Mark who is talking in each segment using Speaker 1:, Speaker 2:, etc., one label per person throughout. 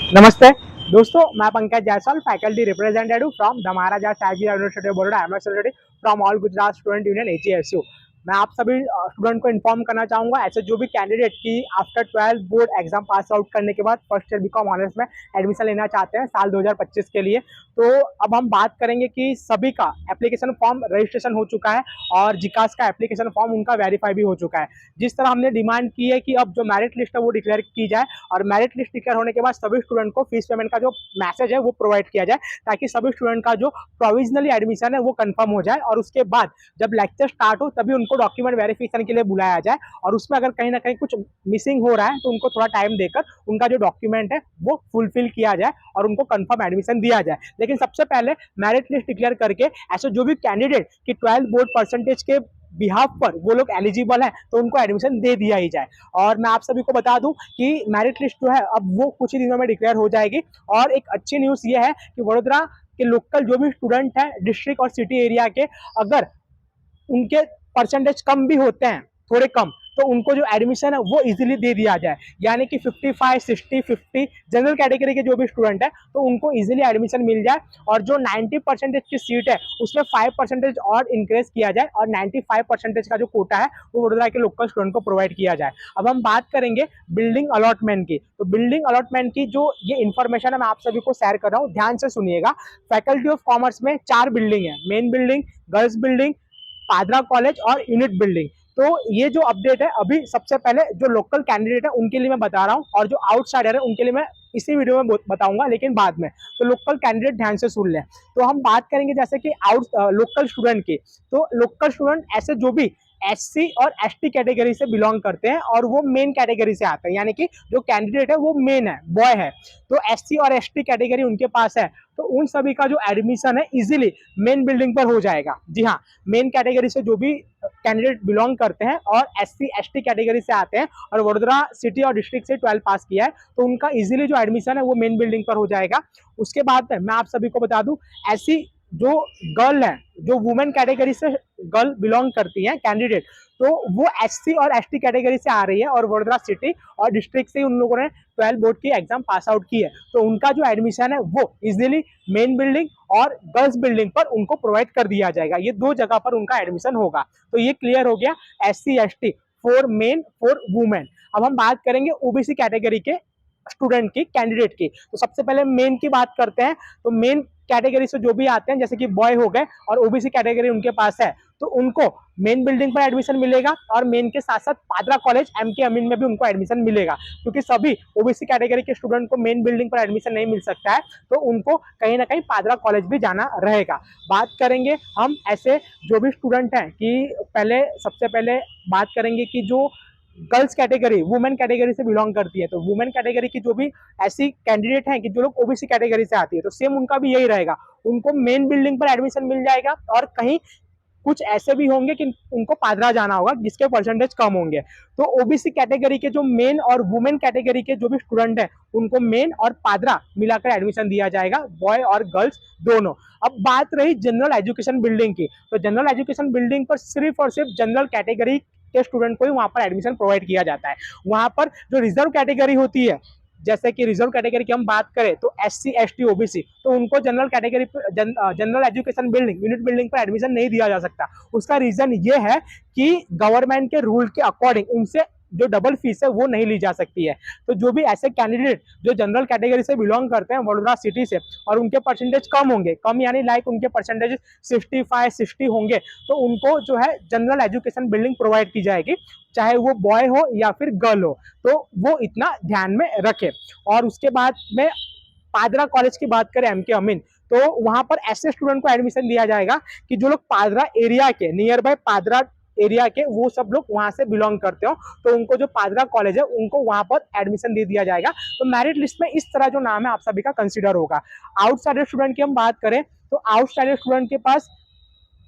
Speaker 1: नमस्ते दोस्तों, मैं Pankaj Jaiswal, faculty representative from the Maharaja Saheb university of Baroda, from all Gujarat student union AGSU। मैं आप सभी स्टूडेंट को इन्फॉर्म करना चाहूँगा, ऐसे जो भी कैंडिडेट की after 12 board exam pass out करने के बाद फर्स्ट ईयर बीकॉम ऑनर्स में एडमिशन लेना चाहते हैं साल 2025 के लिए। तो अब हम बात करेंगे कि सभी का एप्लीकेशन फॉर्म रजिस्ट्रेशन हो चुका है और जिकास का एप्लीकेशन फॉर्म उनका वेरीफाई भी हो चुका है। जिस तरह हमने डिमांड की है कि अब जो मेरिट लिस्ट है वो डिक्लेयर की जाए और मेरिट लिस्ट डिक्लेयर होने के बाद सभी स्टूडेंट को फीस पेमेंट का जो मैसेज है वो प्रोवाइड किया जाए, ताकि सभी स्टूडेंट का जो प्रोविजनली एडमिशन है वो कंफर्म हो जाए और उसके बाद जब लेक्चर स्टार्ट हो तभी उनको डॉक्यूमेंट वेरिफिकेशन के लिए बुलाया जाए और उसमें अगर कहीं ना कहीं कुछ मिसिंग हो रहा है तो उनको थोड़ा टाइम देकर उनका जो डॉक्यूमेंट है वो फुलफिल किया जाए और उनको कंफर्म एडमिशन दिया जाए। लेकिन सबसे पहले मेरिट लिस्ट डिक्लेयर करके ऐसे जो भी कैंडिडेट की 12 बोर्ड परसेंटेज के बिहाफ पर वो लोग एलिजिबल है तो उनको एडमिशन दे दिया ही जाए। और मैं आप सभी को बता दूं कि मेरिट लिस्ट जो है अब वो कुछ ही दिनों में डिक्लेयर हो जाएगी। और एक अच्छी न्यूज़ ये है कि वडोदरा के लोकल जो भी स्टूडेंट है डिस्ट्रिक्ट और सिटी एरिया के, अगर उनके परसेंटेज कम भी होते हैं, थोड़े कम, तो उनको जो एडमिशन है वो इजीली दे दिया जाए। यानी कि 55, 60, 50 जनरल कैटेगरी के जो भी स्टूडेंट है तो उनको इजीली एडमिशन मिल जाए और जो 90 परसेंटेज की सीट है उसमें 5 परसेंटेज और इंक्रीज किया जाए और 95 परसेंटेज का जो कोटा है वो वडोदरा के लोकल स्टूडेंट को प्रोवाइड किया जाए। अब हम बात करेंगे बिल्डिंग अलॉटमेंट की। तो बिल्डिंग अलॉटमेंट की जो ये इन्फॉर्मेशन है मैं आप सभी को शेयर कर रहा हूँ, ध्यान से सुनिएगा। फैकल्टी ऑफ कॉमर्स में 4 बिल्डिंग है, main building, girls building, पादरा college और यूनिट बिल्डिंग। तो ये जो अपडेट है अभी सबसे पहले जो लोकल कैंडिडेट है उनके लिए मैं बता रहा हूँ और जो आउटसाइडर है उनके लिए मैं इसी वीडियो में बताऊंगा, लेकिन बाद में। तो लोकल कैंडिडेट ध्यान से सुन लें। तो हम बात करेंगे जैसे कि लोकल स्टूडेंट की। तो लोकल स्टूडेंट ऐसे जो भी SC और ST कैटेगरी से बिलोंग करते हैं और वो मेन कैटेगरी से आते हैं, यानी कि जो कैंडिडेट है वो मेन है, बॉय है, तो SC और ST कैटेगरी उनके पास है, तो उन सभी का जो एडमिशन है इजीली मेन बिल्डिंग पर हो जाएगा। जी हाँ, मेन कैटेगरी से जो भी कैंडिडेट बिलोंग करते हैं और SC ST कैटेगरी से आते हैं और वडोदरा सिटी और डिस्ट्रिक्ट से 12 पास किया है तो उनका इजीली जो एडमिशन है वो मेन बिल्डिंग पर हो जाएगा। उसके बाद मैं आप सभी को बता दूं, ऐसी जो गर्ल है, जो वुमेन कैटेगरी से गर्ल बिलोंग करती हैं कैंडिडेट, तो वो SC और ST कैटेगरी से आ रही है और वडोदरा सिटी और डिस्ट्रिक्ट से उन लोगों ने 12 बोर्ड की एग्जाम पास आउट की है, तो उनका जो एडमिशन है वो इजीली मेन बिल्डिंग और गर्ल्स बिल्डिंग पर उनको प्रोवाइड कर दिया जाएगा। ये 2 जगह पर उनका एडमिशन होगा। तो ये क्लियर हो गया SC ST for main for women. अब हम बात करेंगे OBC कैटेगरी के स्टूडेंट की, कैंडिडेट की। तो सबसे पहले मेन की बात करते हैं। तो मेन कैटेगरी से जो भी आते हैं जैसे कि बॉय हो गए और OBC कैटेगरी उनके पास है तो उनको मेन बिल्डिंग पर एडमिशन मिलेगा और मेन के साथ साथ पादरा कॉलेज MK अमीन में भी उनको एडमिशन मिलेगा, क्योंकि सभी OBC कैटेगरी के स्टूडेंट को मेन बिल्डिंग पर एडमिशन नहीं मिल सकता है तो उनको कहीं ना कहीं पादरा कॉलेज भी जाना रहेगा। बात करेंगे हम ऐसे जो भी स्टूडेंट हैं कि पहले सबसे पहले बात करेंगे कि जो गर्ल्स कैटेगरी वुमेन कैटेगरी से बिलोंग करती है, तो वुमेन कैटेगरी की जो भी ऐसी कैंडिडेट हैं कि जो लोग OBC कैटेगरी से आती है तो सेम उनका भी यही रहेगा, उनको मेन बिल्डिंग पर एडमिशन मिल जाएगा और कहीं कुछ ऐसे भी होंगे कि उनको पादरा जाना होगा जिसके परसेंटेज कम होंगे। तो OBC कैटेगरी के जो मेन और वुमेन कैटेगरी के जो भी स्टूडेंट हैं उनको मेन और पादरा मिलाकर एडमिशन दिया जाएगा, बॉय और गर्ल्स दोनों। अब बात रही जनरल एजुकेशन बिल्डिंग की। तो जनरल एजुकेशन बिल्डिंग पर सिर्फ और सिर्फ जनरल कैटेगरी के स्टूडेंट को ही वहां पर एडमिशन प्रोवाइड किया जाता है। वहां पर जो रिजर्व कैटेगरी होती है, जैसे कि रिजर्व कैटेगरी की हम बात करें तो SC ST OBC, तो उनको general category general education building unit building पर एडमिशन नहीं दिया जा सकता। उसका रीजन ये है कि गवर्नमेंट के रूल के अकॉर्डिंग उनसे जो डबल फीस है वो नहीं ली जा सकती है। तो जो भी ऐसे कैंडिडेट जो जनरल कैटेगरी से बिलोंग करते हैं वडोदरा सिटी से और उनके परसेंटेज कम होंगे, कम यानी लाइक उनके परसेंटेज 65 60 होंगे, तो उनको जो है जनरल एजुकेशन बिल्डिंग प्रोवाइड की जाएगी, चाहे वो बॉय हो या फिर गर्ल हो, तो वो इतना ध्यान में रखे। और उसके बाद में पादरा कॉलेज की बात करें MK अमीन, तो वहां पर ऐसे स्टूडेंट को एडमिशन दिया जाएगा कि जो लोग पादरा एरिया के, नियर बाय पादरा एरिया के, वो सब लोग वहां से बिलोंग करते हो तो उनको जो पादरा कॉलेज है उनको वहां पर एडमिशन दे दिया जाएगा। तो मेरिट लिस्ट में इस तरह जो नाम है आप सभी का कंसिडर होगा। आउटसाइडर स्टूडेंट की हम बात करें तो आउटसाइडर स्टूडेंट के पास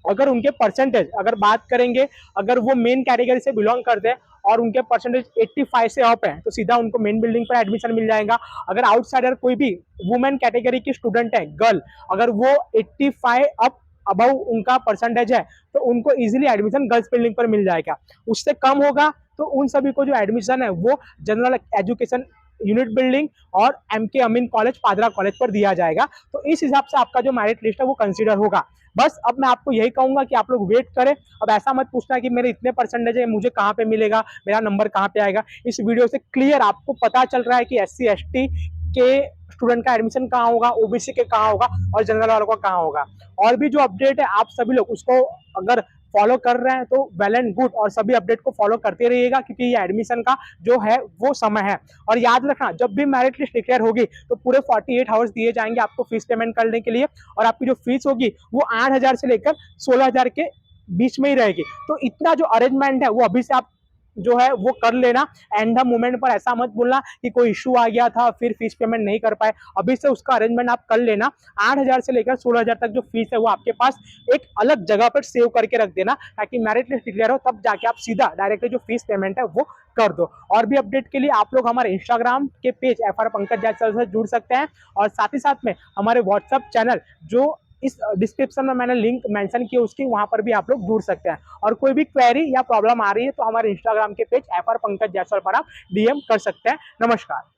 Speaker 1: अगर उनके परसेंटेज अगर बात करेंगे, अगर वो मेन कैटेगरी से बिलोंग करते हैं और उनके परसेंटेज 85 से अप है तो सीधा उनको मेन बिल्डिंग पर एडमिशन मिल जाएगा। अगर आउटसाइडर कोई भी वुमेन कैटेगरी की स्टूडेंट है, गर्ल, अगर वो 85 अप अबव उनका परसेंटेज है तो उनको इजीली एडमिशन गर्ल्स बिल्डिंग पर मिल जाएगा। उससे कम होगा तो उन सभी को जो एडमिशन है वो जनरल एजुकेशन यूनिट बिल्डिंग और MK अमीन कॉलेज पादरा कॉलेज पर दिया जाएगा। तो इस हिसाब से आपका जो मेरिट लिस्ट है वो कंसीडर होगा। बस अब मैं आपको यही कहूंगा कि आप लोग वेट करें। अब ऐसा मत पूछना कि मेरे इतने परसेंटेज है, मुझे कहाँ पे मिलेगा, मेरा नंबर कहाँ पे आएगा। इस वीडियो से क्लियर आपको पता चल रहा है कि SC ST के स्टूडेंट का एडमिशन कहाँ होगा, OBC के कहाँ होगा और जनरल वालों का कहाँ होगा। और भी जो अपडेट है आप सभी लोग उसको अगर फॉलो कर रहे हैं तो वेल एंड गुड, और सभी अपडेट को फॉलो करते रहिएगा क्योंकि ये एडमिशन का जो है वो समय है। और याद रखना, जब भी मेरिट लिस्ट डिक्लेयर होगी तो पूरे 48 आवर्स दिए जाएंगे आपको फीस पेमेंट करने के लिए, और आपकी जो फीस होगी वो 8,000 से लेकर 16,000 के बीच में ही रहेगी। तो इतना जो अरेंजमेंट है वो अभी से आप जो है वो कर लेना। एंड द मोमेंट पर ऐसा मत बोलना कि कोई इशू आ गया था फिर फीस पेमेंट नहीं कर पाए, अभी से उसका अरेंजमेंट आप कर लेना। 8,000 से लेकर 16,000 तक जो फीस है वो आपके पास एक अलग जगह पर सेव करके रख देना, ताकि मेरिट लिस्ट डिक्लेयर हो तब जाके आप सीधा डायरेक्टली जो फीस पेमेंट है वो कर दो। और भी अपडेट के लिए आप लोग हमारे इंस्टाग्राम के पेज FR पंकज जायसवाल से जुड़ सकते हैं, और साथ ही साथ में हमारे व्हाट्सएप चैनल जो इस डिस्क्रिप्शन में मैंने लिंक मेंशन की उसकी, वहां पर भी आप लोग जुड़ सकते हैं। और कोई भी क्वेरी या प्रॉब्लम आ रही है तो हमारे इंस्टाग्राम के पेज FR पंकज जायसवाल पर आप DM कर सकते हैं। नमस्कार।